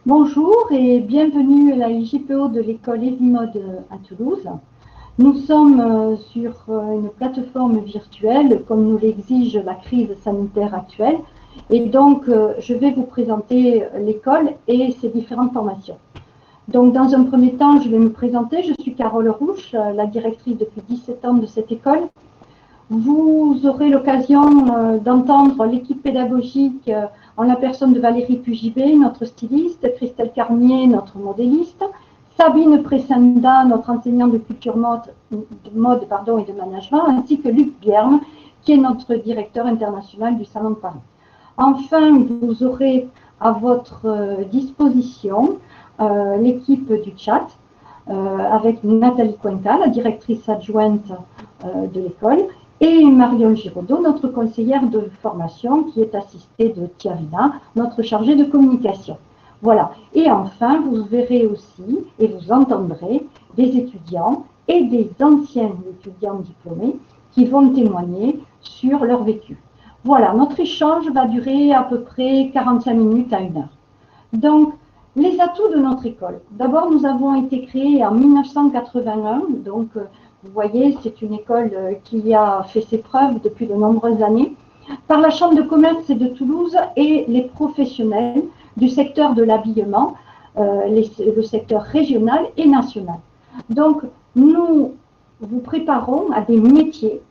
Bonjour et bienvenue à la JPO de l'école Esimode à Toulouse. Nous sommes sur une plateforme virtuelle comme nous l'exige la crise sanitaire actuelle et donc je vais vous présenter l'école et ses différentes formations. Donc dans un premier temps, je vais me présenter. Je suis Carole Rouche, la directrice depuis 17 ans de cette école. Vous aurez l'occasion d'entendre l'équipe pédagogique en la personne de Valérie Pugibé, notre styliste, Christelle Carnier, notre modéliste, Sabine Pressenda, notre enseignante de culture mode et de management, ainsi que Luc Bierme, qui est notre directeur international du Salon de Paris. Enfin, vous aurez à votre disposition l'équipe du chat, avec Nathalie Cuenca, la directrice adjointe de l'école, et Marion Giraudot, notre conseillère de formation, qui est assistée de Thierrina, notre chargée de communication. Voilà. Et enfin, vous verrez aussi et vous entendrez des étudiants et des anciens étudiants diplômés qui vont témoigner sur leur vécu. Voilà, notre échange va durer à peu près 45 minutes à 1 heure. Donc, les atouts de notre école. D'abord, nous avons été créés en 1981, donc vous voyez, c'est une école qui a fait ses preuves depuis de nombreuses années, par la Chambre de commerce de Toulouse et les professionnels du secteur de l'habillement, le secteur régional et national. Donc, nous vous préparons à des métiers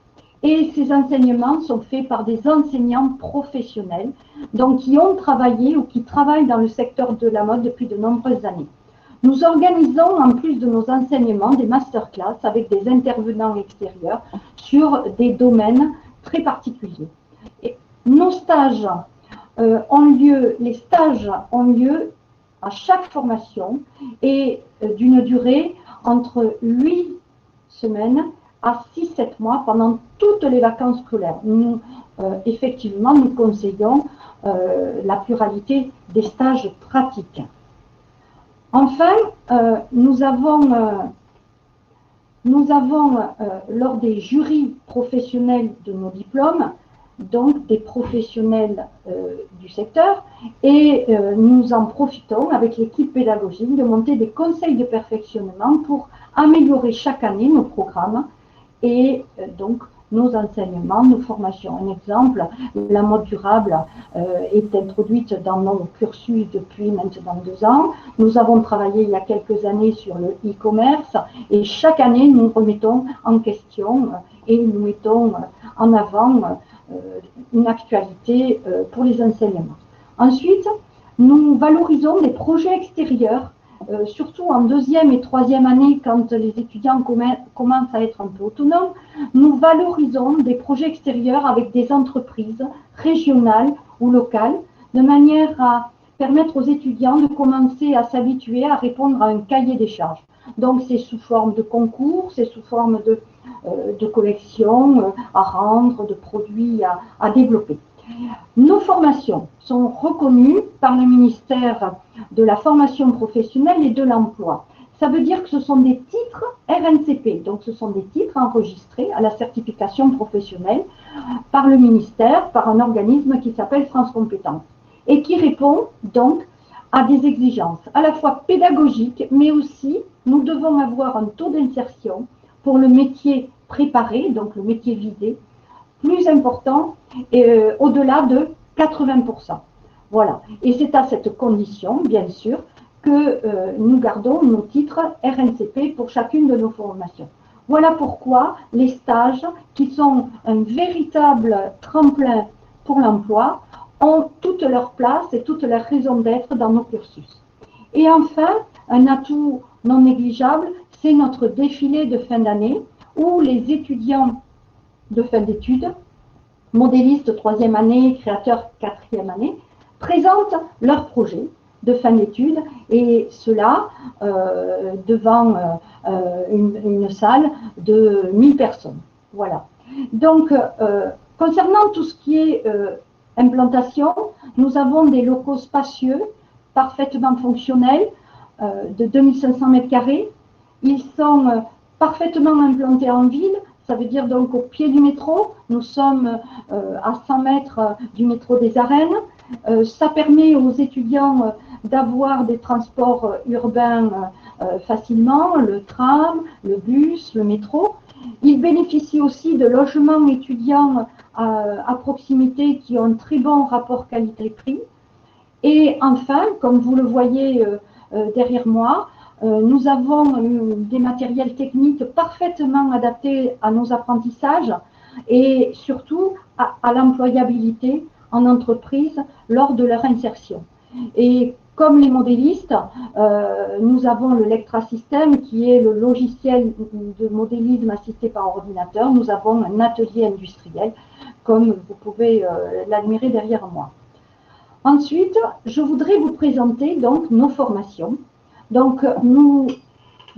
et ces enseignements sont faits par des enseignants professionnels, donc qui ont travaillé ou qui travaillent dans le secteur de la mode depuis de nombreuses années. Nous organisons, en plus de nos enseignements, des masterclass avec des intervenants extérieurs sur des domaines très particuliers. Et nos stages les stages ont lieu à chaque formation et d'une durée entre 8 semaines à 6-7 mois pendant toutes les vacances scolaires. Nous, effectivement, nous conseillons la pluralité des stages pratiques. Enfin, nous avons lors des jurys professionnels de nos diplômes, donc des professionnels du secteur, et nous en profitons avec l'équipe pédagogique de monter des conseils de perfectionnement pour améliorer chaque année nos programmes et donc nos enseignements, nos formations. Un exemple, la mode durable est introduite dans nos cursus depuis maintenant 2 ans. Nous avons travaillé il y a quelques années sur le e-commerce et chaque année nous remettons en question et nous mettons en avant une actualité pour les enseignements. Ensuite, nous valorisons des projets extérieurs, surtout en 2e et 3e année, quand les étudiants commencent à être un peu autonomes. Nous valorisons des projets extérieurs avec des entreprises régionales ou locales, de manière à permettre aux étudiants de commencer à s'habituer à répondre à un cahier des charges. Donc c'est sous forme de concours, c'est sous forme de collections à rendre, de produits à développer. Nos formations sont reconnues par le ministère de la formation professionnelle et de l'emploi. Ça veut dire que ce sont des titres RNCP, donc ce sont des titres enregistrés à la certification professionnelle par le ministère, par un organisme qui s'appelle France Compétences et qui répond donc à des exigences à la fois pédagogiques, mais aussi nous devons avoir un taux d'insertion pour le métier préparé, donc le métier visé, plus important, au-delà de 80%. Voilà. Et c'est à cette condition, bien sûr, que nous gardons nos titres RNCP pour chacune de nos formations. Voilà pourquoi les stages, qui sont un véritable tremplin pour l'emploi, ont toute leur place et toute leur raison d'être dans nos cursus. Et enfin, un atout non négligeable, c'est notre défilé de fin d'année, où les étudiants de fin d'études, modélistes 3e année, créateurs 4e année, présentent leurs projets de fin d'études et cela devant une salle de 1000 personnes. Voilà. Donc, concernant tout ce qui est implantation, nous avons des locaux spacieux, parfaitement fonctionnels, de 2500 m². Ils sont parfaitement implantés en ville. Ça veut dire donc au pied du métro, nous sommes à 100 mètres du métro des Arènes. Ça permet aux étudiants d'avoir des transports urbains facilement, le tram, le bus, le métro. Ils bénéficient aussi de logements étudiants à proximité qui ont un très bon rapport qualité-prix. Et enfin, comme vous le voyez derrière moi, nous avons des matériels techniques parfaitement adaptés à nos apprentissages et surtout à l'employabilité en entreprise lors de leur insertion. Et comme les modélistes, nous avons le Lectra System qui est le logiciel de modélisme assisté par ordinateur. Nous avons un atelier industriel comme vous pouvez l'admirer derrière moi. Ensuite, je voudrais vous présenter donc nos formations. Donc, nous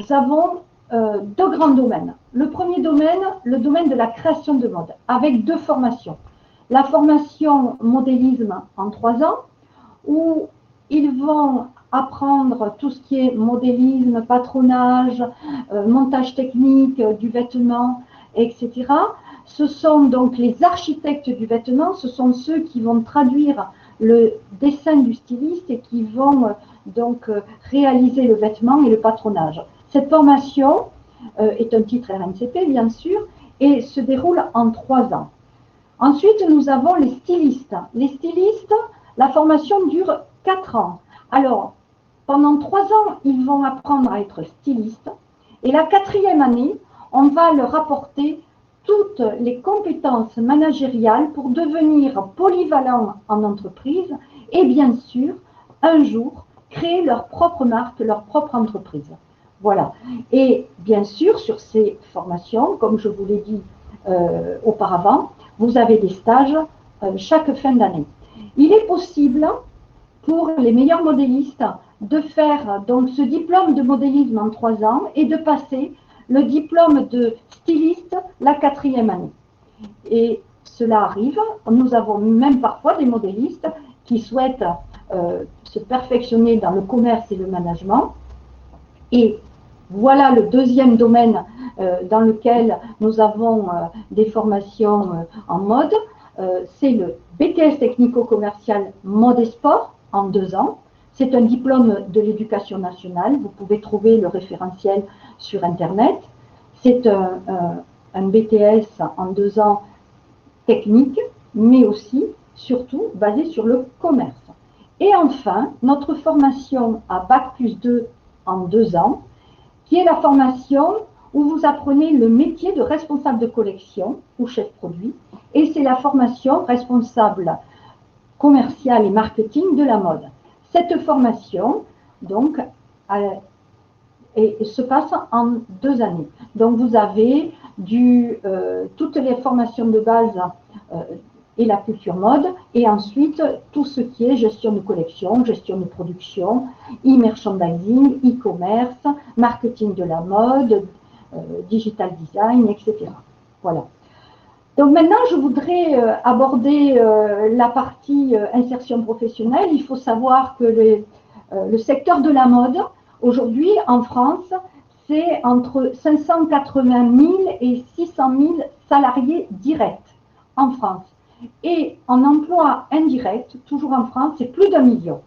avons 2 grands domaines. Le premier domaine, le domaine de la création de mode, avec 2 formations. La formation modélisme en 3 ans, où ils vont apprendre tout ce qui est modélisme, patronage, montage technique du vêtement, etc. Ce sont donc les architectes du vêtement, ce sont ceux qui vont traduire le dessin du styliste et qui vont donc réaliser le vêtement et le patronage. Cette formation est un titre RNCP, bien sûr, et se déroule en 3 ans. Ensuite, nous avons les stylistes. Les stylistes, la formation dure 4 ans. Alors, pendant 3 ans, ils vont apprendre à être stylistes. Et la 4e année, on va leur apporter toutes les compétences managériales pour devenir polyvalents en entreprise et bien sûr, un jour, créer leur propre marque, leur propre entreprise. Voilà. Et bien sûr, sur ces formations, comme je vous l'ai dit auparavant, vous avez des stages chaque fin d'année. Il est possible pour les meilleurs modélistes de faire donc ce diplôme de modélisme en 3 ans et de passer le diplôme de styliste la 4e année. Et cela arrive, nous avons même parfois des modélistes qui souhaitent se perfectionner dans le commerce et le management. Et voilà le deuxième domaine dans lequel nous avons des formations en mode. C'est le BTS technico-commercial mode et sport en 2 ans. C'est un diplôme de l'éducation nationale. Vous pouvez trouver le référentiel sur Internet. C'est un BTS en 2 ans technique, mais aussi, surtout, basé sur le commerce. Et enfin, notre formation à Bac+2 en 2 ans, qui est la formation où vous apprenez le métier de responsable de collection ou chef produit, et c'est la formation responsable commercial et marketing de la mode. Cette formation, donc, se passe en 2 années. Donc, vous avez toutes les formations de base et la culture mode, et ensuite tout ce qui est gestion de collection, gestion de production, e-merchandising, e-commerce, marketing de la mode, digital design, etc. Voilà. Donc maintenant, je voudrais aborder la partie insertion professionnelle. Il faut savoir que le secteur de la mode, aujourd'hui, en France, c'est entre 580 000 et 600 000 salariés directs en France. Et en emploi indirect, toujours en France, c'est plus d'1 million.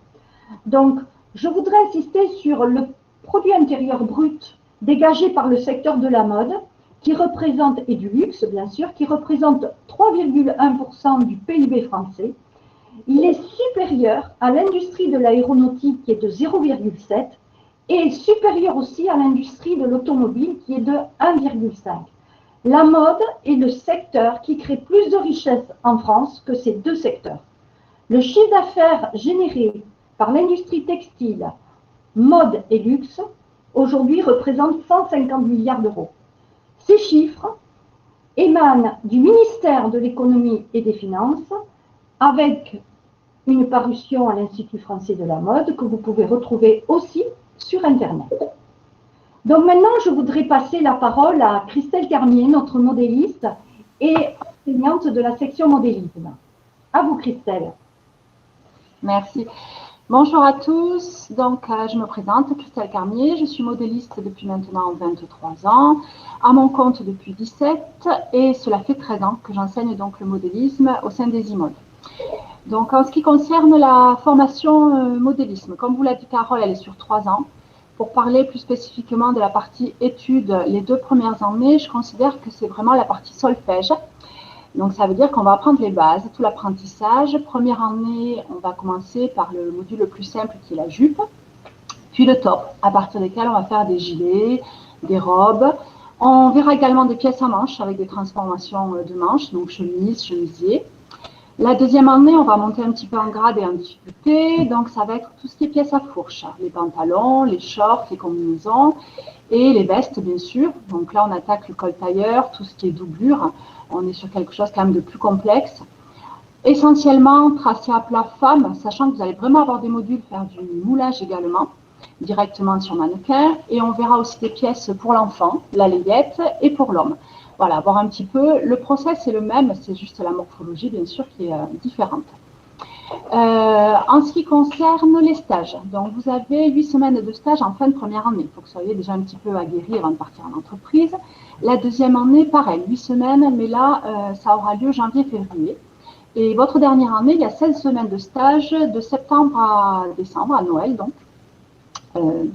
Donc, je voudrais insister sur le produit intérieur brut dégagé par le secteur de la mode, qui représente, et du luxe bien sûr, qui représente 3,1% du PIB français. Il est supérieur à l'industrie de l'aéronautique qui est de 0,7 et supérieur aussi à l'industrie de l'automobile qui est de 1,5. La mode est le secteur qui crée plus de richesses en France que ces 2 secteurs. Le chiffre d'affaires généré par l'industrie textile, mode et luxe, aujourd'hui représente 150 milliards d'euros. Ces chiffres émanent du ministère de l'économie et des finances avec une parution à l'Institut français de la mode que vous pouvez retrouver aussi sur Internet. Donc maintenant, je voudrais passer la parole à Christelle Carmier, notre modéliste et enseignante de la section modélisme. À vous, Christelle. Merci. Bonjour à tous, donc je me présente, Christelle Carmier, je suis modéliste depuis maintenant 23 ans, à mon compte depuis 17 et cela fait 13 ans que j'enseigne donc le modélisme au sein des IMOD. Donc en ce qui concerne la formation modélisme, comme vous l'a dit Carole, elle est sur 3 ans. Pour parler plus spécifiquement de la partie études, les 2 premières années, je considère que c'est vraiment la partie solfège. Donc, ça veut dire qu'on va apprendre les bases, tout l'apprentissage. Première année, on va commencer par le module le plus simple qui est la jupe, puis le top, à partir desquels on va faire des gilets, des robes. On verra également des pièces à manches avec des transformations de manches, donc chemise, chemisier. La deuxième année, on va monter un petit peu en grade et en difficulté, donc ça va être tout ce qui est pièces à fourche, les pantalons, les shorts, les combinaisons et les vestes bien sûr. Donc là, on attaque le col tailleur, tout ce qui est doublure. On est sur quelque chose quand même de plus complexe. Essentiellement tracé à plat femme, sachant que vous allez vraiment avoir des modules, faire du moulage également, directement sur mannequin. Et on verra aussi des pièces pour l'enfant, la layette, et pour l'homme. Voilà, voir un petit peu. Le process est le même, c'est juste la morphologie, bien sûr, qui est différente. En ce qui concerne les stages, donc vous avez 8 semaines de stage en fin de première année. Il faut que vous soyez déjà un petit peu aguerri avant de partir en entreprise. La deuxième année, pareil, 8 semaines, mais là, ça aura lieu janvier-février. Et votre dernière année, il y a 16 semaines de stage, de septembre à décembre, à Noël donc.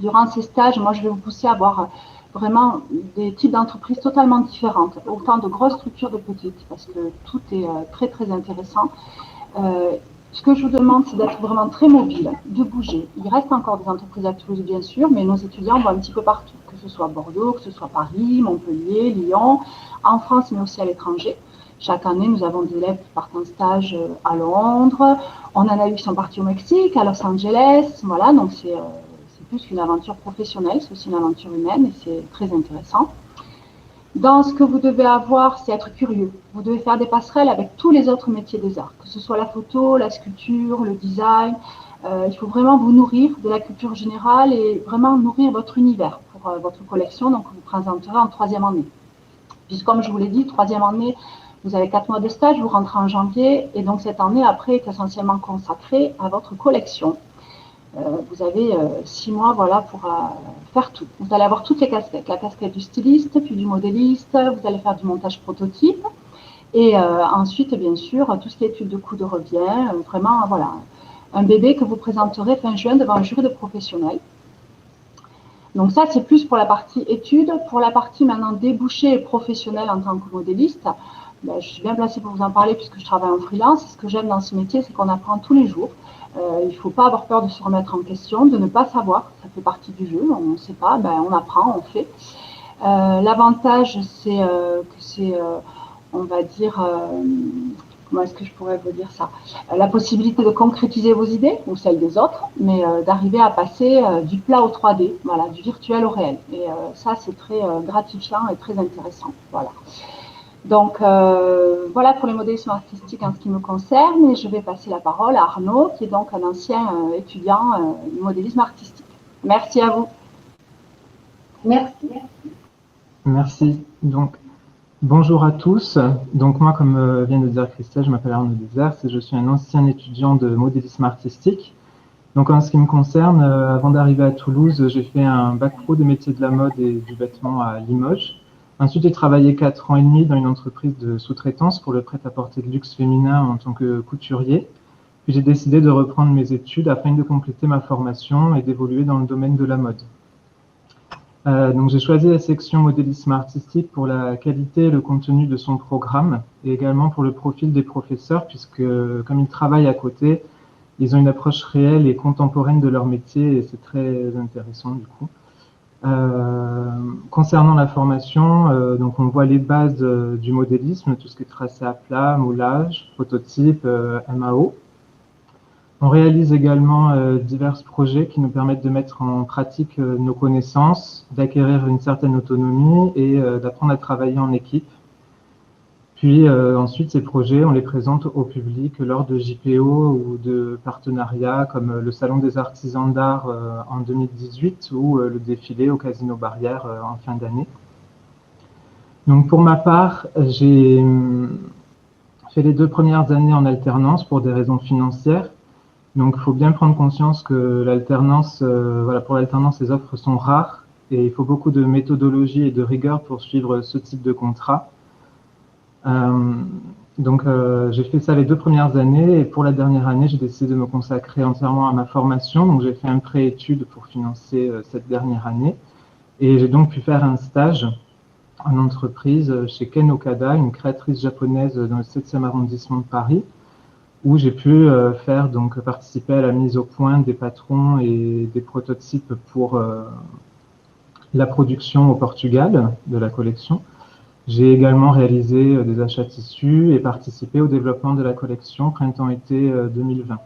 Durant ces stages, moi, je vais vous pousser à avoir vraiment des types d'entreprises totalement différentes, autant de grosses structures de petites, parce que tout est très, très intéressant. Ce que je vous demande, c'est d'être vraiment très mobile, de bouger. Il reste encore des entreprises à Toulouse, bien sûr, mais nos étudiants vont un petit peu partout, que ce soit Bordeaux, que ce soit Paris, Montpellier, Lyon, en France, mais aussi à l'étranger. Chaque année, nous avons des élèves qui partent en stage à Londres. On en a eu qui sont partis au Mexique, à Los Angeles. Voilà, donc c'est plus qu'une aventure professionnelle, c'est aussi une aventure humaine et c'est très intéressant. Dans ce que vous devez avoir, c'est être curieux. Vous devez faire des passerelles avec tous les autres métiers des arts, que ce soit la photo, la sculpture, le design. Il faut vraiment vous nourrir de la culture générale et vraiment nourrir votre univers pour pour votre collection, donc vous présenterez en troisième année. Puisque comme je vous l'ai dit, troisième année, vous avez 4 mois de stage, vous rentrez en janvier, et donc cette année après est essentiellement consacrée à votre collection. Vous avez 6 mois voilà, pour faire tout. Vous allez avoir toutes les casquettes, la casquette du styliste, puis du modéliste, vous allez faire du montage prototype, et ensuite, bien sûr, tout ce qui est étude de coût de revient, vraiment, voilà, un bébé que vous présenterez fin juin devant un jury de professionnels. Donc ça, c'est plus pour la partie études. Pour la partie maintenant débouché professionnel en tant que modéliste, ben, je suis bien placée pour vous en parler puisque je travaille en freelance. Ce que j'aime dans ce métier, c'est qu'on apprend tous les jours. Il ne faut pas avoir peur de se remettre en question, de ne pas savoir. Ça fait partie du jeu. On ne sait pas, ben, on apprend, on fait. L'avantage, c'est que c'est, on va dire, comment est-ce que je pourrais vous dire ça, la possibilité de concrétiser vos idées ou celles des autres, mais d'arriver à passer du plat au 3D, voilà, du virtuel au réel. Et ça, c'est très gratifiant et très intéressant. Voilà. Donc, voilà pour les modélismes artistiques en ce qui me concerne, et je vais passer la parole à Arnaud, qui est donc un ancien étudiant du modélisme artistique. Merci à vous. Merci. Merci. Donc, bonjour à tous. Donc moi, comme vient de dire Christelle, je m'appelle Arnaud Desers et je suis un ancien étudiant de modélisme artistique. Donc en ce qui me concerne, avant d'arriver à Toulouse, j'ai fait un bac pro des métiers de la mode et du vêtement à Limoges. Ensuite, j'ai travaillé 4 ans et demi dans une entreprise de sous-traitance pour le prêt-à-porter de luxe féminin en tant que couturier. Puis j'ai décidé de reprendre mes études afin de compléter ma formation et d'évoluer dans le domaine de la mode. Donc j'ai choisi la section modélisme artistique pour la qualité et le contenu de son programme et également pour le profil des professeurs puisque comme ils travaillent à côté, ils ont une approche réelle et contemporaine de leur métier et c'est très intéressant du coup. Concernant la formation, donc on voit les bases du modélisme, tout ce qui est tracé à plat, moulage, prototype, MAO. On réalise également divers projets qui nous permettent de mettre en pratique nos connaissances, d'acquérir une certaine autonomie et d'apprendre à travailler en équipe. Puis ensuite, ces projets, on les présente au public lors de JPO ou de partenariats comme le Salon des artisans d'art en 2018 ou le défilé au Casino Barrière en fin d'année. Donc pour ma part, j'ai fait les 2 premières années en alternance pour des raisons financières. Donc, il faut bien prendre conscience que l'alternance, voilà, pour l'alternance, les offres sont rares et il faut beaucoup de méthodologie et de rigueur pour suivre ce type de contrat. Donc, j'ai fait ça les 2 premières années et pour la dernière année, j'ai décidé de me consacrer entièrement à ma formation. Donc, j'ai fait un pré-études pour financer cette dernière année et j'ai donc pu faire un stage en entreprise chez Ken Okada, une créatrice japonaise dans le 7e arrondissement de Paris, où j'ai pu donc participer à la mise au point des patrons et des prototypes pour la production au Portugal de la collection. J'ai également réalisé des achats tissus et participé au développement de la collection printemps-été 2020.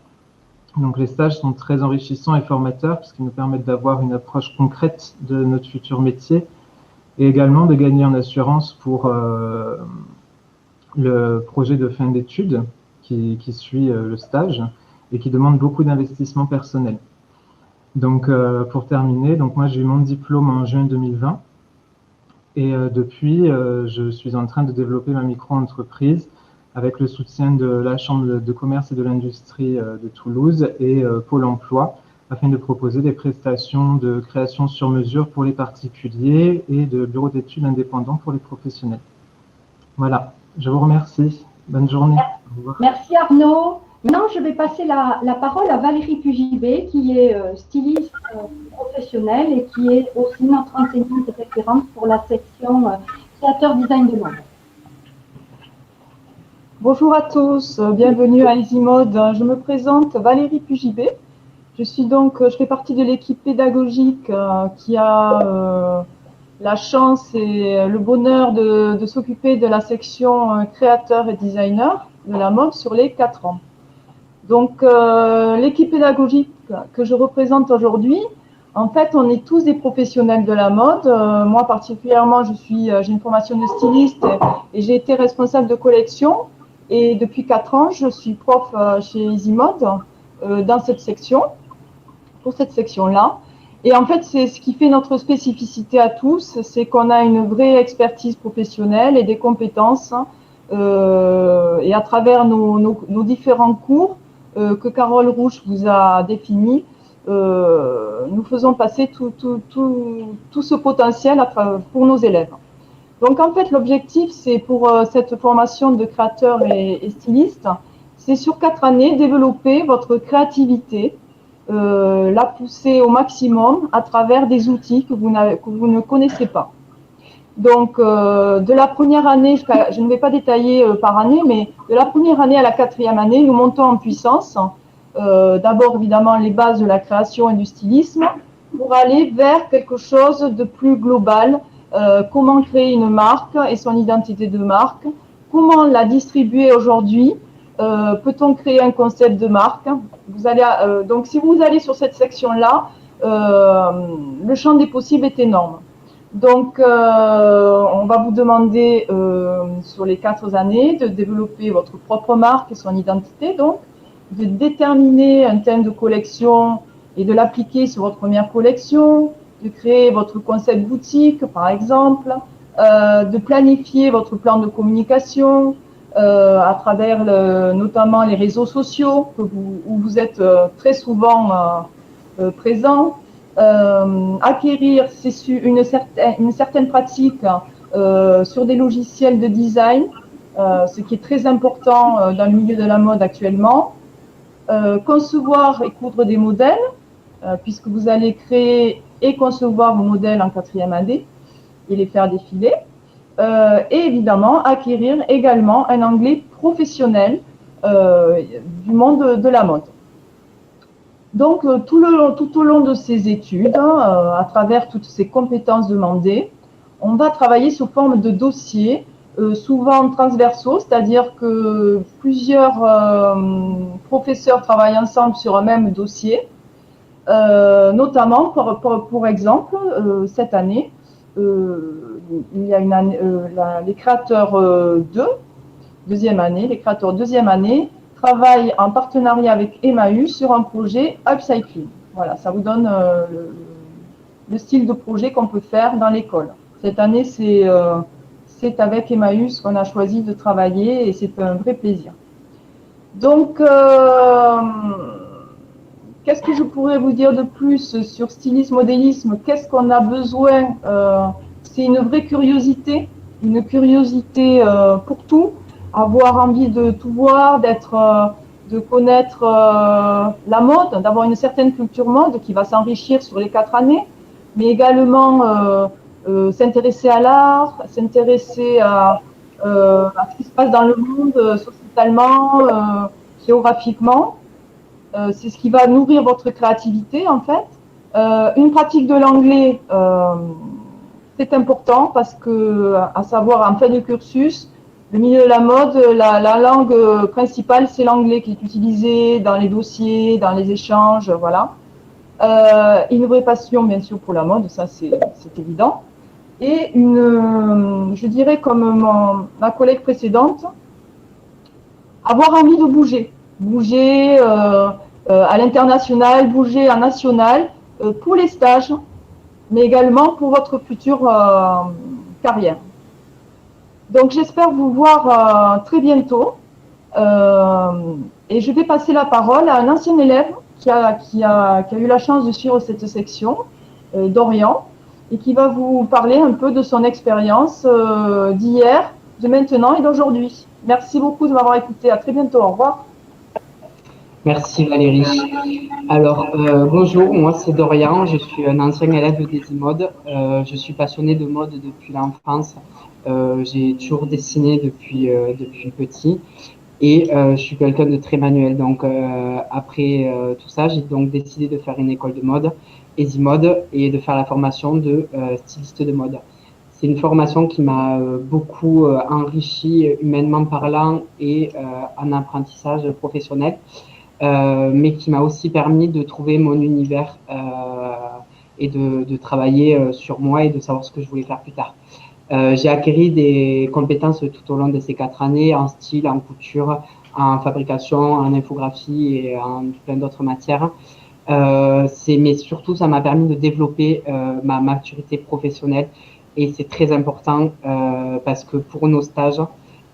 Donc les stages sont très enrichissants et formateurs puisqu'ils nous permettent d'avoir une approche concrète de notre futur métier et également de gagner en assurance pour le projet de fin d'études qui suit le stage et qui demande beaucoup d'investissement personnel. Donc, pour terminer, donc moi j'ai eu mon diplôme en juin 2020 et depuis, je suis en train de développer ma micro-entreprise avec le soutien de la Chambre de commerce et de l'industrie de Toulouse et Pôle emploi afin de proposer des prestations de création sur mesure pour les particuliers et de bureaux d'études indépendants pour les professionnels. Voilà, je vous remercie. Bonne journée. Merci Arnaud. Maintenant, je vais passer la parole à Valérie Pugibé, qui est styliste professionnelle et qui est aussi notre enseignante référente pour la section créateur design de mode. Bonjour à tous, bienvenue à EasyMode. Je me présente Valérie Pugibé. Je fais partie de l'équipe pédagogique qui a la chance et le bonheur de s'occuper de la section créateur et designer de la mode sur les 4 ans. Donc, l'équipe pédagogique que je représente aujourd'hui, en fait, on est tous des professionnels de la mode. Moi, particulièrement, j'ai une formation de styliste et j'ai été responsable de collection. Et depuis 4 ans, je suis prof chez EasyMode dans cette section, pour cette section-là. Et en fait, c'est ce qui fait notre spécificité à tous, c'est qu'on a une vraie expertise professionnelle et des compétences. Et à travers nos différents cours que Carole Rouche vous a définis, nous faisons passer tout ce potentiel pour nos élèves. Donc en fait, l'objectif, c'est pour cette formation de créateur et styliste, c'est sur 4 années développer votre créativité, la pousser au maximum à travers des outils que vous ne connaissez pas. Donc de la première année, je ne vais pas détailler par année, mais de la première année à la 4e année, nous montons en puissance. D'abord évidemment les bases de la création et du stylisme, pour aller vers quelque chose de plus global. Comment créer une marque et son identité de marque, comment la distribuer aujourd'hui, peut-on créer un concept de marque. Donc si vous allez sur cette section-là, le champ des possibles est énorme. Donc on va vous demander sur les 4 années de développer votre propre marque et son identité, donc de déterminer un thème de collection et de l'appliquer sur votre première collection, de créer votre concept boutique, par exemple, de planifier votre plan de communication à travers notamment les réseaux sociaux où vous êtes très souvent présent, acquérir une certaine pratique sur des logiciels de design, ce qui est très important dans le milieu de la mode actuellement, concevoir et coudre des modèles, puisque vous allez créer et concevoir vos modèles en 4e année et les faire défiler. Et évidemment, acquérir également un anglais professionnel du monde de la mode. Donc, tout au long de ces études, à travers toutes ces compétences demandées, on va travailler sous forme de dossiers, souvent transversaux, c'est-à-dire que plusieurs professeurs travaillent ensemble sur un même dossier. Notamment, pour exemple, cette année, il y a une année, les créateurs deuxième année, les créateurs deuxième année travaillent en partenariat avec Emmaüs sur un projet upcycling. Voilà, ça vous donne le style de projet qu'on peut faire dans l'école. Cette année, c'est avec Emmaüs qu'on a choisi de travailler et c'est un vrai plaisir. Donc, qu'est-ce que je pourrais vous dire de plus sur stylisme, modélisme? Qu'est-ce qu'on a besoin? C'est une vraie curiosité pour tout, avoir envie de tout voir, de connaître la mode, d'avoir une certaine culture mode qui va s'enrichir sur les 4 années, mais également s'intéresser à l'art, s'intéresser à ce qui se passe dans le monde, sociétalement, géographiquement. C'est ce qui va nourrir votre créativité en fait. Une pratique de l'anglais, c'est important parce que, à savoir en fin de cursus, le milieu de la mode, la langue principale c'est l'anglais qui est utilisé dans les dossiers, dans les échanges, voilà. Une vraie passion bien sûr pour la mode, ça c'est évident. Et je dirais comme ma collègue précédente, avoir envie de bouger. Bouger à l'international, bouger en national pour les stages, mais également pour votre future carrière. Donc j'espère vous voir très bientôt et je vais passer la parole à un ancien élève qui a eu la chance de suivre cette section, Dorian, et qui va vous parler un peu de son expérience d'hier, de maintenant et d'aujourd'hui. Merci beaucoup de m'avoir écouté. À très bientôt. Au revoir. Merci Valérie. Alors, bonjour, moi c'est Dorian, je suis un ancien élève d'Easymode. Je suis passionné de mode depuis l'enfance. J'ai toujours dessiné depuis petit et je suis quelqu'un de très manuel. Donc, après tout ça, j'ai donc décidé de faire une école de mode, Easymode, et de faire la formation de styliste de mode. C'est une formation qui m'a beaucoup enrichi humainement parlant et en apprentissage professionnel. Mais qui m'a aussi permis de trouver mon univers et de travailler sur moi et de savoir ce que je voulais faire plus tard. J'ai acquis des compétences tout au long de ces 4 années en style, en couture, en fabrication, en infographie et en plein d'autres matières. Mais surtout, ça m'a permis de développer ma maturité professionnelle et c'est très important parce que pour nos stages,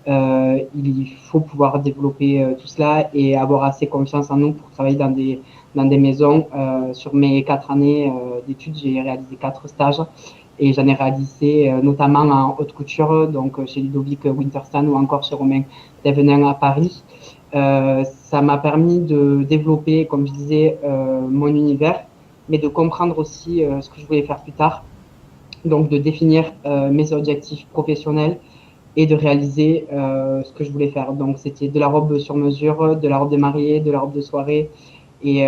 il faut pouvoir développer tout cela et avoir assez confiance en nous pour travailler dans des maisons. Sur mes 4 années d'études, j'ai réalisé 4 stages et j'en ai réalisé notamment en haute couture, donc chez Ludovic Winterstan ou encore chez Romain Devenin à Paris. Ça m'a permis de développer, comme je disais, mon univers, mais de comprendre aussi ce que je voulais faire plus tard. Donc de définir mes objectifs professionnels et de réaliser ce que je voulais faire. Donc c'était de la robe sur mesure, de la robe de mariée, de la robe de soirée. Et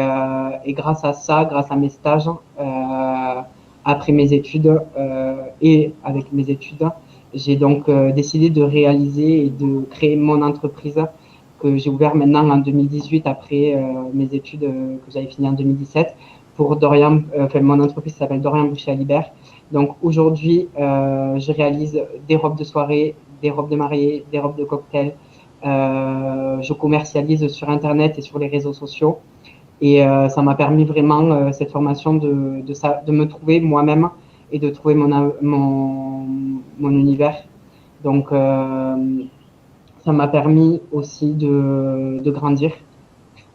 grâce à ça, grâce à mes stages, après mes études et avec mes études, j'ai donc décidé de réaliser et de créer mon entreprise que j'ai ouvert maintenant en 2018 après mes études que j'avais fini en 2017 pour Dorian. Mon entreprise s'appelle Dorian Boucher Alibert. Donc aujourd'hui, je réalise des robes de soirée, des robes de mariée, des robes de cocktail. Je commercialise sur Internet et sur les réseaux sociaux. Et ça m'a permis vraiment, cette formation, de me trouver moi-même et de trouver mon univers. Donc, ça m'a permis aussi de grandir.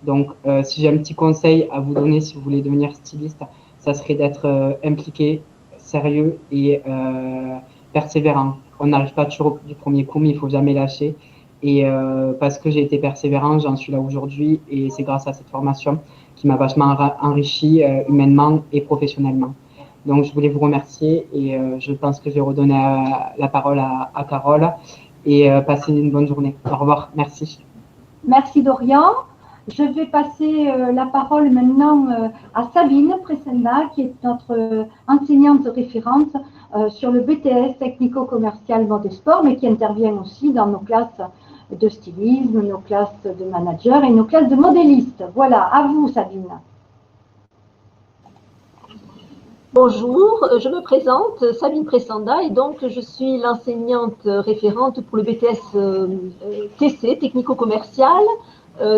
Donc, si j'ai un petit conseil à vous donner, si vous voulez devenir styliste, ça serait d'être impliqué, sérieux et persévérant. On n'arrive pas toujours du premier coup, mais il faut jamais lâcher. Et parce que j'ai été persévérant, j'en suis là aujourd'hui et c'est grâce à cette formation qui m'a vachement enrichi humainement et professionnellement. Donc, je voulais vous remercier et je pense que je vais redonner la parole à Carole et passer une bonne journée. Au revoir. Merci. Merci Dorian. Je vais passer la parole maintenant à Sabine Presenda, qui est notre enseignante référente sur le BTS technico-commercial mode et sport, mais qui intervient aussi dans nos classes de stylisme, nos classes de manager et nos classes de modélistes. Voilà, à vous Sabine. Bonjour, je me présente, Sabine Presenda, et donc je suis l'enseignante référente pour le BTS TC, technico-commercial,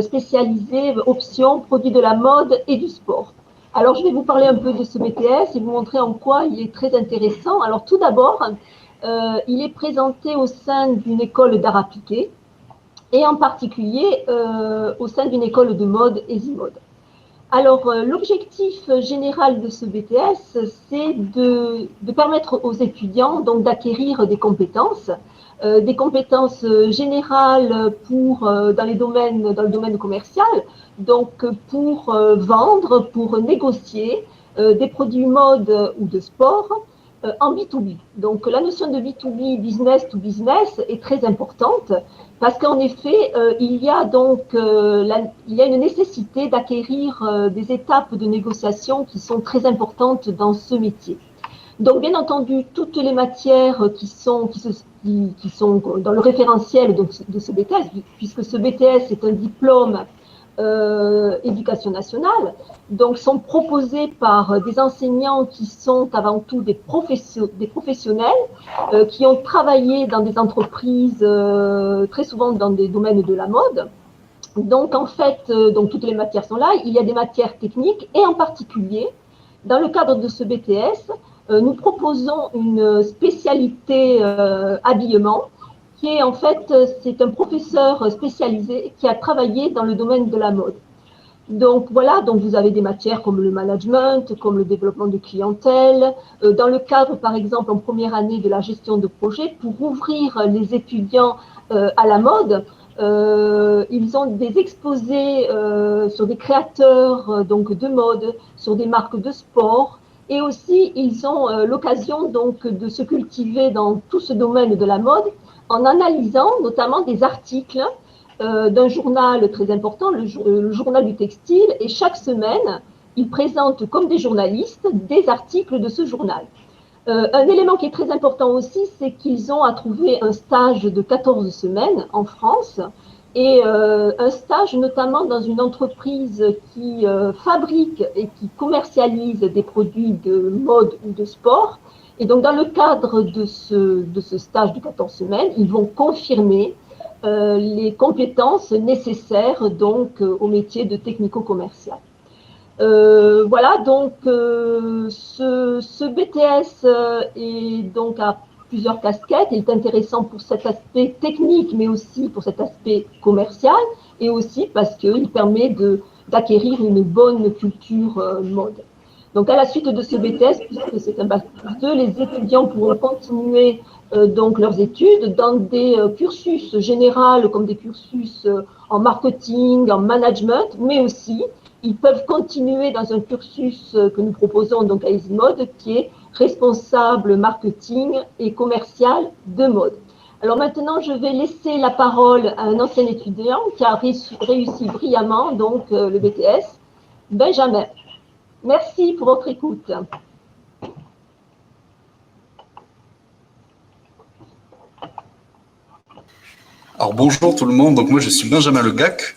spécialisé options, produits de la mode et du sport. Alors je vais vous parler un peu de ce BTS et vous montrer en quoi il est très intéressant. Alors tout d'abord, il est présenté au sein d'une école d'art appliqué et en particulier au sein d'une école de mode EasyMode. Alors, l'objectif général de ce BTS, c'est de permettre aux étudiants donc d'acquérir des compétences générales dans le domaine commercial, donc pour vendre, pour négocier des produits mode ou de sport en B2B. Donc, la notion de B2B, business to business, est très importante parce qu'en effet, il y a une nécessité d'acquérir des étapes de négociation qui sont très importantes dans ce métier. Donc, bien entendu, toutes les matières qui sont dans le référentiel de ce BTS, puisque ce BTS est un diplôme éducation nationale, donc sont proposés par des enseignants qui sont avant tout des professionnels qui ont travaillé dans des entreprises, très souvent dans des domaines de la mode. Donc en fait, donc toutes les matières sont là. Il y a des matières techniques et en particulier, dans le cadre de ce BTS, nous proposons une spécialité habillement. En fait, c'est un professeur spécialisé qui a travaillé dans le domaine de la mode. Donc voilà, donc vous avez des matières comme le management, comme le développement de clientèle. Dans le cadre, par exemple, en première année de la gestion de projet, pour ouvrir les étudiants à la mode, ils ont des exposés sur des créateurs donc de mode, sur des marques de sport. Et aussi, ils ont l'occasion donc de se cultiver dans tout ce domaine de la mode en analysant notamment des articles d'un journal très important, le journal du textile, et chaque semaine, ils présentent comme des journalistes des articles de ce journal. Un élément qui est très important aussi, c'est qu'ils ont à trouver un stage de 14 semaines en France et un stage notamment dans une entreprise qui fabrique et qui commercialise des produits de mode ou de sport. Et donc, dans le cadre de ce stage de 14 semaines, ils vont confirmer les compétences nécessaires donc, au métier de technico-commercial. Voilà, donc ce BTS est donc à plusieurs casquettes. Il est intéressant pour cet aspect technique, mais aussi pour cet aspect commercial, et aussi parce qu'il permet d'acquérir une bonne culture mode. Donc, à la suite de ce BTS, puisque c'est un bac+2, les étudiants pourront continuer donc leurs études dans des cursus généraux comme des cursus en marketing, en management, mais aussi ils peuvent continuer dans un cursus que nous proposons donc à EasyMode, qui est responsable marketing et commercial de mode. Alors maintenant, je vais laisser la parole à un ancien étudiant qui a réussi brillamment donc le BTS, Benjamin. Merci pour votre écoute. Alors bonjour tout le monde, donc moi je suis Benjamin Legac,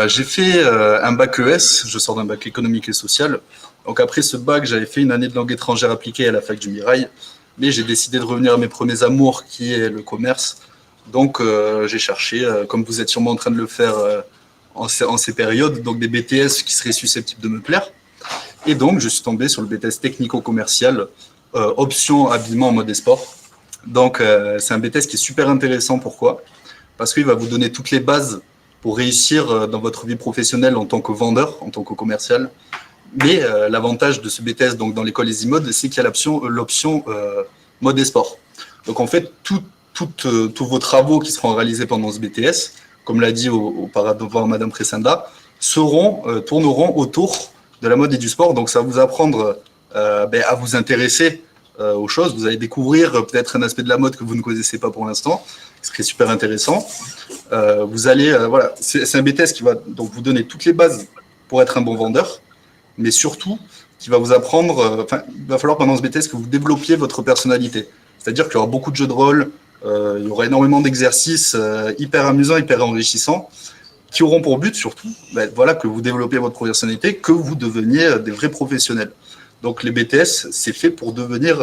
j'ai fait un bac ES, je sors d'un bac économique et social, donc après ce bac j'avais fait une année de langue étrangère appliquée à la fac du Mirail, mais j'ai décidé de revenir à mes premiers amours qui est le commerce, donc j'ai cherché, comme vous êtes sûrement en train de le faire en ces périodes, donc des BTS qui seraient susceptibles de me plaire, et donc je suis tombé sur le BTS technico-commercial, option habillement en mode et sport. Donc c'est un BTS qui est super intéressant, pourquoi ? Parce qu'il va vous donner toutes les bases pour réussir dans votre vie professionnelle en tant que vendeur, en tant que commercial. Mais l'avantage de ce BTS donc dans l'école EasyMode, c'est qu'il y a l'option mode et sport. Donc en fait, tous vos travaux qui seront réalisés pendant ce BTS, comme l'a dit auparavant Madame Presenda, tourneront autour de la mode et du sport. Donc ça va vous apprendre à vous intéresser aux choses. Vous allez découvrir peut-être un aspect de la mode que vous ne connaissez pas pour l'instant, ce qui est super intéressant. Vous allez, voilà, c'est un BTS qui va donc vous donner toutes les bases pour être un bon vendeur, mais surtout qui va vous apprendre, il va falloir pendant ce BTS que vous développiez votre personnalité. C'est-à-dire qu'il y aura beaucoup de jeux de rôle, il y aura énormément d'exercices hyper amusants, hyper enrichissants, qui auront pour but surtout voilà, que vous développiez votre personnalité, que vous deveniez des vrais professionnels. Donc les BTS, c'est fait pour devenir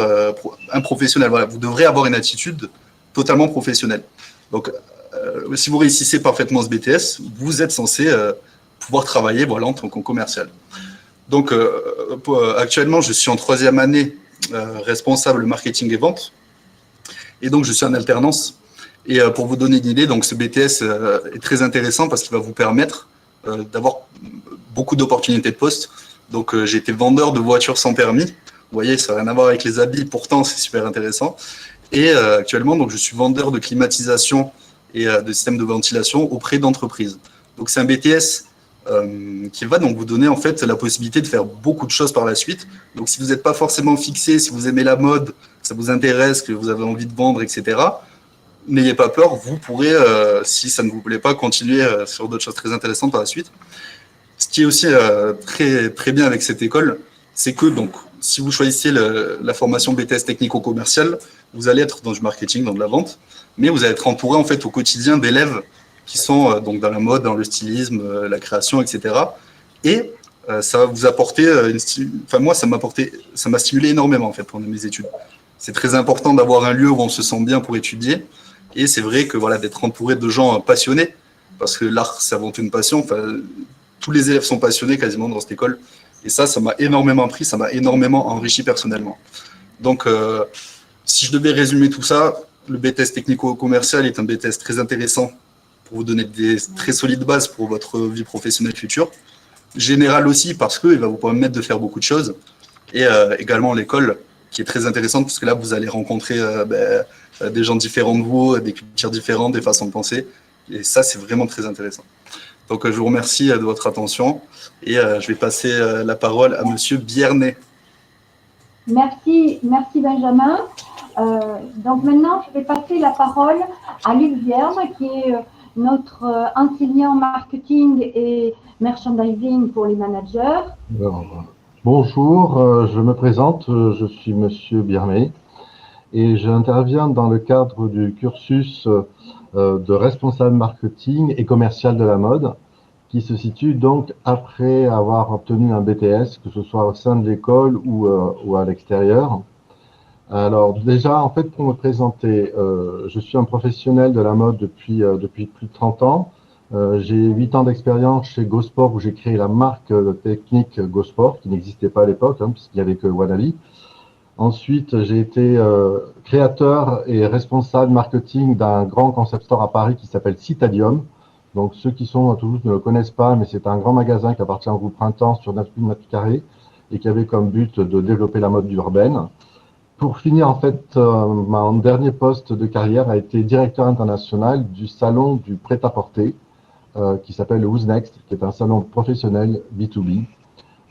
un professionnel. Voilà, vous devrez avoir une attitude totalement professionnelle. Donc si vous réussissez parfaitement ce BTS, vous êtes censé pouvoir travailler voilà, en tant que commercial. Donc actuellement, je suis en 3e année responsable marketing et vente. Et donc je suis en alternance. Et pour vous donner une idée, donc ce BTS est très intéressant parce qu'il va vous permettre d'avoir beaucoup d'opportunités de poste. Donc j'ai été vendeur de voitures sans permis. Vous voyez, ça n'a rien à voir avec les habits, pourtant c'est super intéressant. Et actuellement, donc, je suis vendeur de climatisation et de systèmes de ventilation auprès d'entreprises. Donc c'est un BTS qui va donc vous donner en fait la possibilité de faire beaucoup de choses par la suite. Donc si vous n'êtes pas forcément fixé, si vous aimez la mode, que ça vous intéresse, que vous avez envie de vendre, etc., n'ayez pas peur, vous pourrez, si ça ne vous plaît pas, continuer sur d'autres choses très intéressantes par la suite. Ce qui est aussi très, très bien avec cette école, c'est que donc, si vous choisissez la formation BTS technico-commercial, vous allez être dans du marketing, dans de la vente, mais vous allez être entouré en fait au quotidien d'élèves qui sont donc dans la mode, dans le stylisme, la création, etc. Et ça va vous apporter, moi ça m'a stimulé énormément en fait pendant mes études. C'est très important d'avoir un lieu où on se sent bien pour étudier, et c'est vrai que voilà, d'être entouré de gens passionnés, parce que l'art c'est avant tout une passion. Tous les élèves sont passionnés quasiment dans cette école. Et ça m'a énormément appris, ça m'a énormément enrichi personnellement. Donc, si je devais résumer tout ça, le BTS technico-commercial est un BTS très intéressant pour vous donner des très solides bases pour votre vie professionnelle future. Général aussi parce qu'il va vous permettre de faire beaucoup de choses. Et également l'école qui est très intéressante parce que là, vous allez rencontrer des gens différents de vous, des cultures différentes, des façons de penser. Et ça, c'est vraiment très intéressant. Donc, je vous remercie de votre attention et je vais passer la parole à Monsieur Biernet. Merci Benjamin. Donc maintenant, je vais passer la parole à Luc Vierme, qui est notre enseignant marketing et merchandising pour les managers. Bonjour, je me présente, je suis Monsieur Biermet et j'interviens dans le cadre du cursus de responsable marketing et commercial de la mode, qui se situe donc après avoir obtenu un BTS, que ce soit au sein de l'école ou à l'extérieur. Alors déjà, en fait, pour me présenter, je suis un professionnel de la mode depuis plus de 30 ans. J'ai 8 ans d'expérience chez GoSport où j'ai créé la marque technique GoSport qui n'existait pas à l'époque puisqu'il n'y avait que Wanali. Ensuite, j'ai été créateur et responsable marketing d'un grand concept store à Paris qui s'appelle Citadium. Donc ceux qui sont à Toulouse ne le connaissent pas, mais c'est un grand magasin qui appartient au groupe Printemps sur 9000 m² et qui avait comme but de développer la mode urbaine. Pour finir, en fait, mon dernier poste de carrière a été directeur international du salon du prêt-à-porter qui s'appelle le Who's Next, qui est un salon professionnel B2B.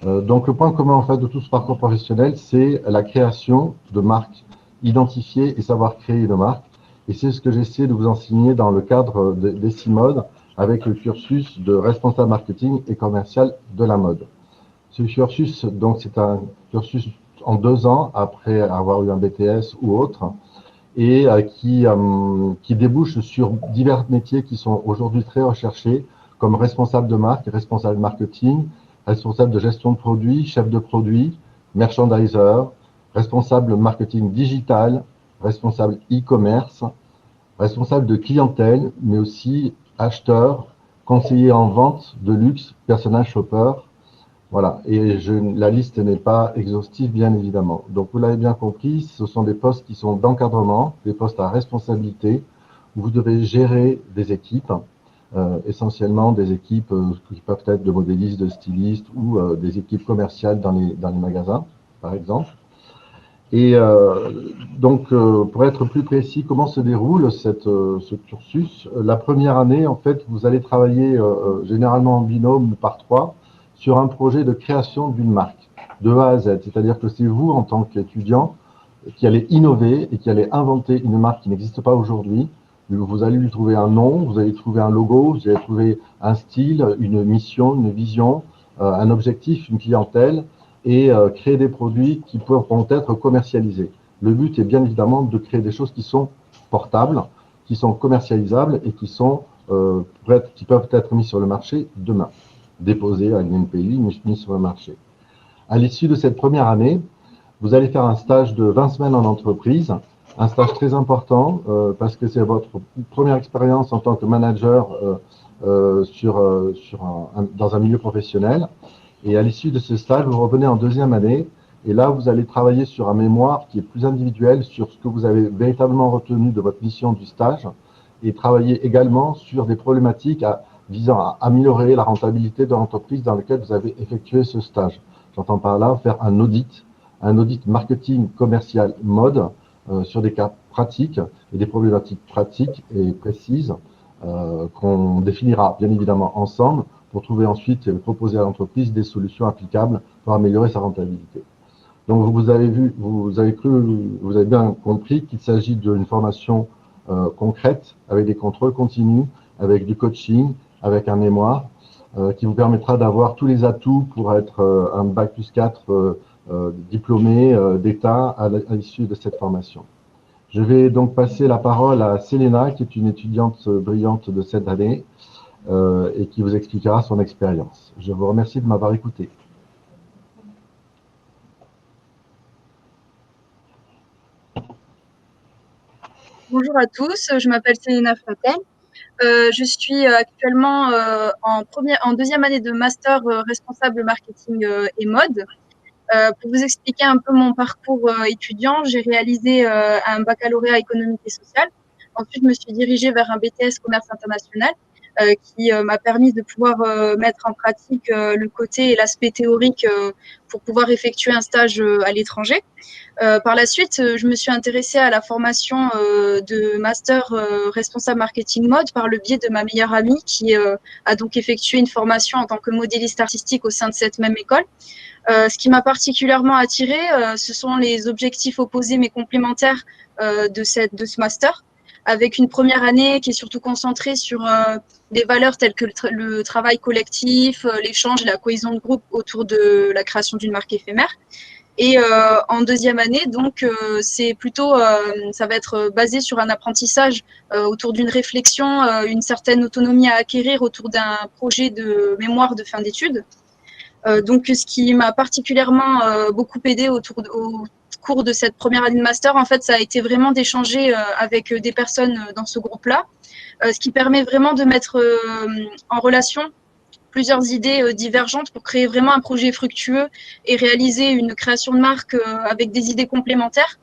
Donc le point commun en fait de tout ce parcours professionnel, c'est la création de marques, identifier et savoir créer une marque. Et c'est ce que j'essaie de vous enseigner dans le cadre des 6 modes avec le cursus de responsable marketing et commercial de la mode. Ce cursus, donc, c'est un cursus en 2 ans après avoir eu un BTS ou autre, et qui débouche sur divers métiers qui sont aujourd'hui très recherchés, comme responsable de marque, responsable marketing, responsable de gestion de produits, chef de produit, merchandiser, responsable marketing digital, responsable e-commerce, responsable de clientèle, mais aussi acheteur, conseiller en vente de luxe, personnel shopper. Voilà, et la liste n'est pas exhaustive, bien évidemment. Donc, vous l'avez bien compris, ce sont des postes qui sont d'encadrement, des postes à responsabilité, où vous devez gérer des équipes, essentiellement des équipes qui peuvent être de modélistes, de stylistes ou des équipes commerciales dans les magasins, par exemple. Et donc, pour être plus précis, comment se déroule ce cursus? La première année, en fait, vous allez travailler généralement en binôme ou par 3 sur un projet de création d'une marque, de A à Z. C'est-à-dire que c'est vous, en tant qu'étudiant, qui allez innover et qui allez inventer une marque qui n'existe pas aujourd'hui. Vous allez lui trouver un nom, vous allez trouver un logo, vous allez trouver un style, une mission, une vision, un objectif, une clientèle, et créer des produits qui pourront être commercialisés. Le but est bien évidemment de créer des choses qui sont portables, qui sont commercialisables et qui peuvent être mis sur le marché demain, déposés à l'INPI, mis sur le marché. À l'issue de cette première année, vous allez faire un stage de 20 semaines en entreprise, un stage très important parce que c'est votre première expérience en tant que manager dans un milieu professionnel. Et à l'issue de ce stage, vous revenez en 2e année et là, vous allez travailler sur un mémoire qui est plus individuel sur ce que vous avez véritablement retenu de votre mission du stage et travailler également sur des problématiques visant à améliorer la rentabilité de l'entreprise dans laquelle vous avez effectué ce stage. J'entends par là faire un audit marketing commercial mode sur des cas pratiques et des problématiques pratiques et précises qu'on définira bien évidemment ensemble pour trouver ensuite et proposer à l'entreprise des solutions applicables pour améliorer sa rentabilité. Donc vous avez bien compris qu'il s'agit d'une formation concrète avec des contrôles continus, avec du coaching, avec un mémoire qui vous permettra d'avoir tous les atouts pour être un Bac+4 diplômé d'État à l'issue de cette formation. Je vais donc passer la parole à Selena, qui est une étudiante brillante de cette année et qui vous expliquera son expérience. Je vous remercie de m'avoir écouté. Bonjour à tous, je m'appelle Selena Fratel. Je suis actuellement en 2e année de master responsable marketing et mode. Pour vous expliquer un peu mon parcours étudiant, j'ai réalisé un baccalauréat économique et social. Ensuite, je me suis dirigée vers un BTS commerce international qui m'a permis de pouvoir mettre en pratique le côté et l'aspect théorique pour pouvoir effectuer un stage à l'étranger. Par la suite, je me suis intéressée à la formation de master responsable marketing mode par le biais de ma meilleure amie qui a donc effectué une formation en tant que modéliste artistique au sein de cette même école. Ce qui m'a particulièrement attirée, ce sont les objectifs opposés mais complémentaires de ce master, avec une première année qui est surtout concentrée sur des valeurs telles que le travail collectif, l'échange et la cohésion de groupe autour de la création d'une marque éphémère. Et en 2e année, donc, c'est plutôt, ça va être basé sur un apprentissage autour d'une réflexion, une certaine autonomie à acquérir autour d'un projet de mémoire de fin d'études. Donc, ce qui m'a particulièrement beaucoup aidé cours de cette première année de master, en fait, ça a été vraiment d'échanger avec des personnes dans ce groupe-là, ce qui permet vraiment de mettre en relation plusieurs idées divergentes pour créer vraiment un projet fructueux et réaliser une création de marque avec des idées complémentaires.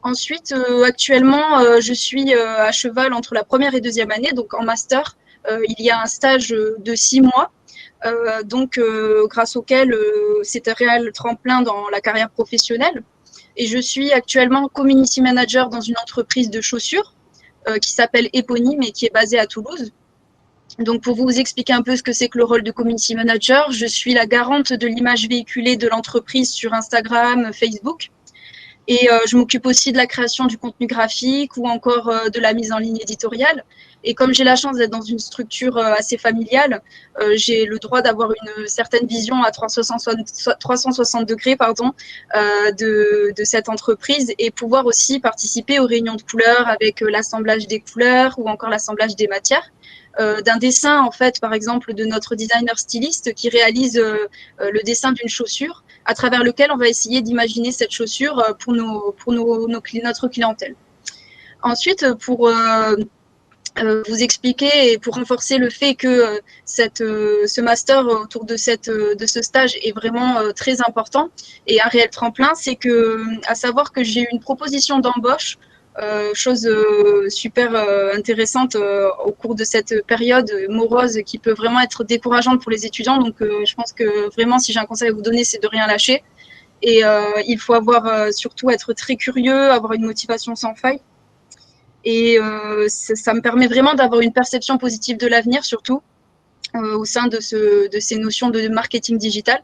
Ensuite, actuellement, je suis à cheval entre la première et deuxième année, donc en master. Il y a un stage de 6 mois, grâce auquel c'est un réel tremplin dans la carrière professionnelle. Et je suis actuellement community manager dans une entreprise de chaussures qui s'appelle Éponyme et qui est basée à Toulouse. Donc, pour vous expliquer un peu ce que c'est que le rôle de community manager, je suis la garante de l'image véhiculée de l'entreprise sur Instagram, Facebook. Et je m'occupe aussi de la création du contenu graphique ou encore de la mise en ligne éditoriale. Et comme j'ai la chance d'être dans une structure assez familiale, j'ai le droit d'avoir une certaine vision à 360 degrés de cette entreprise et pouvoir aussi participer aux réunions de couleurs avec l'assemblage des couleurs ou encore l'assemblage des matières. D'un dessin, en fait, par exemple, de notre designer styliste qui réalise le dessin d'une chaussure à travers lequel on va essayer d'imaginer cette chaussure pour notre clientèle. Ensuite, pour vous expliquer et pour renforcer le fait que ce master autour de ce stage est vraiment très important et un réel tremplin, c'est à savoir que j'ai eu une proposition d'embauche, chose super intéressante au cours de cette période morose qui peut vraiment être décourageante pour les étudiants. Donc, je pense que vraiment, si j'ai un conseil à vous donner, c'est de rien lâcher. Et il faut surtout être très curieux, avoir une motivation sans faille. Et ça me permet vraiment d'avoir une perception positive de l'avenir, surtout au sein de ces notions de marketing digital.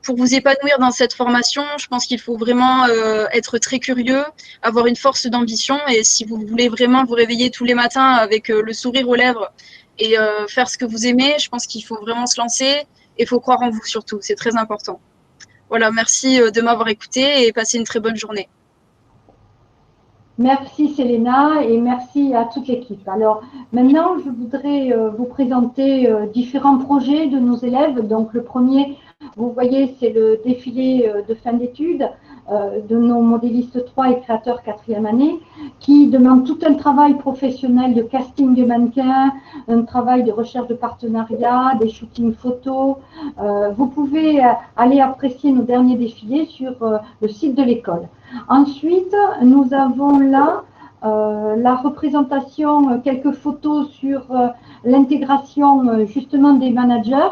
Pour vous épanouir dans cette formation, je pense qu'il faut vraiment être très curieux, avoir une force d'ambition. Et si vous voulez vraiment vous réveiller tous les matins avec le sourire aux lèvres et faire ce que vous aimez, je pense qu'il faut vraiment se lancer et il faut croire en vous surtout. C'est très important. Voilà, merci de m'avoir écouté et passez une très bonne journée. Merci Selena et merci à toute l'équipe. Alors maintenant, je voudrais vous présenter différents projets de nos élèves. Donc le premier, vous voyez, c'est le défilé de fin d'études de nos modélistes 3 et créateurs 4e année qui demande tout un travail professionnel de casting de mannequins, un travail de recherche de partenariat, des shootings photos. Vous pouvez aller apprécier nos derniers défilés sur le site de l'école. Ensuite, nous avons là la représentation, quelques photos sur l'intégration justement des managers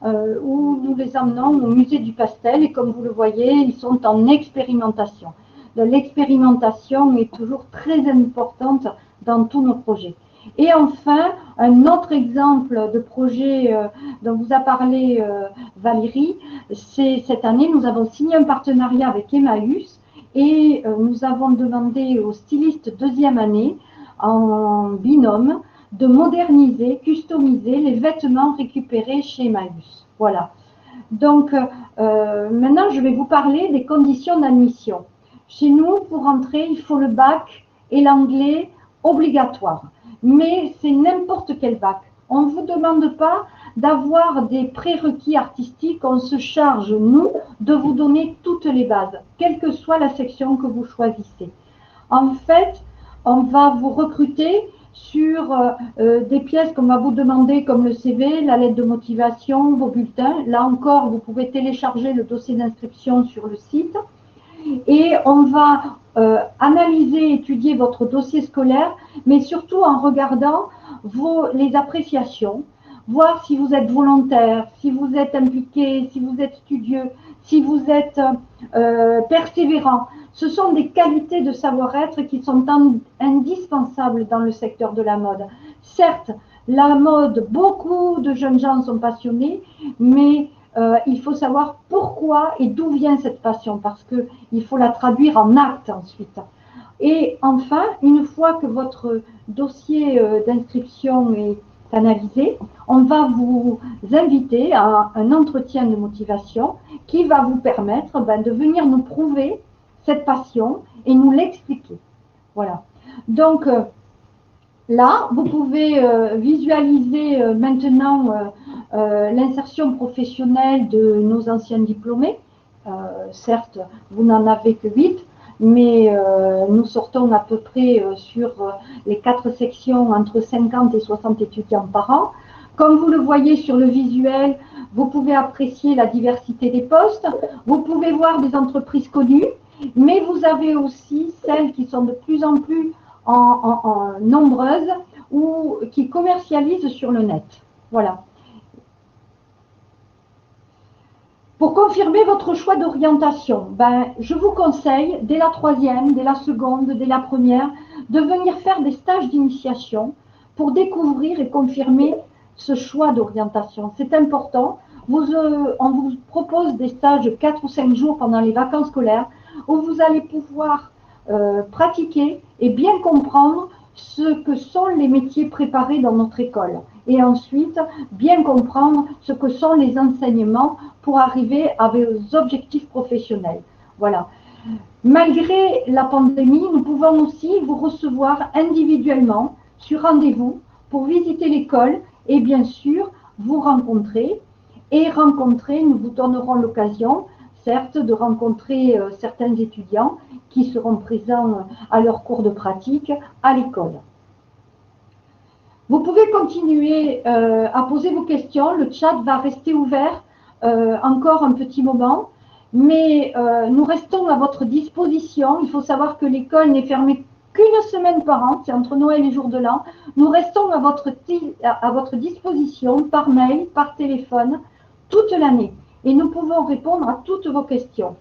où nous les emmenons au musée du pastel et comme vous le voyez, ils sont en expérimentation. L'expérimentation est toujours très importante dans tous nos projets. Et enfin, un autre exemple de projet dont vous a parlé Valérie, c'est cette année, nous avons signé un partenariat avec Emmaüs et nous avons demandé aux stylistes 2e année en binôme de moderniser, customiser les vêtements récupérés chez Emmaüs. Voilà. Donc, maintenant, je vais vous parler des conditions d'admission. Chez nous, pour entrer, il faut le bac et l'anglais obligatoire. Mais c'est n'importe quel bac. On ne vous demande pas d'avoir des prérequis artistiques. On se charge, nous, de vous donner toutes les bases, quelle que soit la section que vous choisissez. En fait, on va vous recruter sur des pièces qu'on va vous demander comme le CV, la lettre de motivation, vos bulletins. Là encore, vous pouvez télécharger le dossier d'inscription sur le site. Et on va analyser, étudier votre dossier scolaire, mais surtout en regardant les appréciations, voir si vous êtes volontaire, si vous êtes impliqué, si vous êtes studieux, si vous êtes persévérant. Ce sont des qualités de savoir-être qui sont indispensables dans le secteur de la mode. Certes, la mode, beaucoup de jeunes gens sont passionnés, mais il faut savoir pourquoi et d'où vient cette passion, parce qu'il faut la traduire en acte ensuite. Et enfin, une fois que votre dossier d'inscription est analysé, on va vous inviter à un entretien de motivation qui va vous permettre de venir nous prouver cette passion et nous l'expliquer. Voilà. Donc, là, vous pouvez visualiser maintenant l'insertion professionnelle de nos anciens diplômés certes, vous n'en avez que 8, mais nous sortons à peu près sur les 4 sections entre 50 et 60 étudiants par an. Comme vous le voyez sur le visuel, vous pouvez apprécier la diversité des postes, vous pouvez voir des entreprises connues, mais vous avez aussi celles qui sont de plus en plus nombreuses ou qui commercialisent sur le net. Voilà. Pour confirmer votre choix d'orientation, je vous conseille, dès la 3e, dès la seconde, dès la première, de venir faire des stages d'initiation pour découvrir et confirmer ce choix d'orientation. C'est important. On vous propose des stages de 4 ou 5 jours pendant les vacances scolaires où vous allez pouvoir pratiquer et bien comprendre ce que sont les métiers préparés dans notre école. Et ensuite, bien comprendre ce que sont les enseignements pour arriver à vos objectifs professionnels. Voilà. Malgré la pandémie, nous pouvons aussi vous recevoir individuellement sur rendez-vous pour visiter l'école et bien sûr vous rencontrer. Et nous vous donnerons l'occasion, certes, de rencontrer certains étudiants qui seront présents à leur cours de pratique à l'école. Vous pouvez continuer à poser vos questions. Le chat va rester ouvert encore un petit moment, mais nous restons à votre disposition. Il faut savoir que l'école n'est fermée qu'une semaine par an, c'est entre Noël et Jour de l'An. Nous restons à votre disposition par mail, par téléphone, toute l'année. Et nous pouvons répondre à toutes vos questions.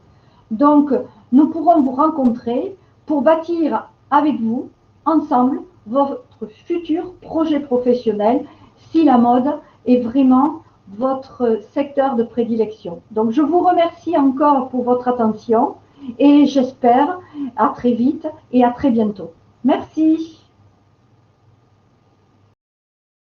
Donc, nous pourrons vous rencontrer pour bâtir avec vous, ensemble, votre futur projet professionnel, si la mode est vraiment votre secteur de prédilection. Donc, je vous remercie encore pour votre attention et j'espère à très vite et à très bientôt. Merci.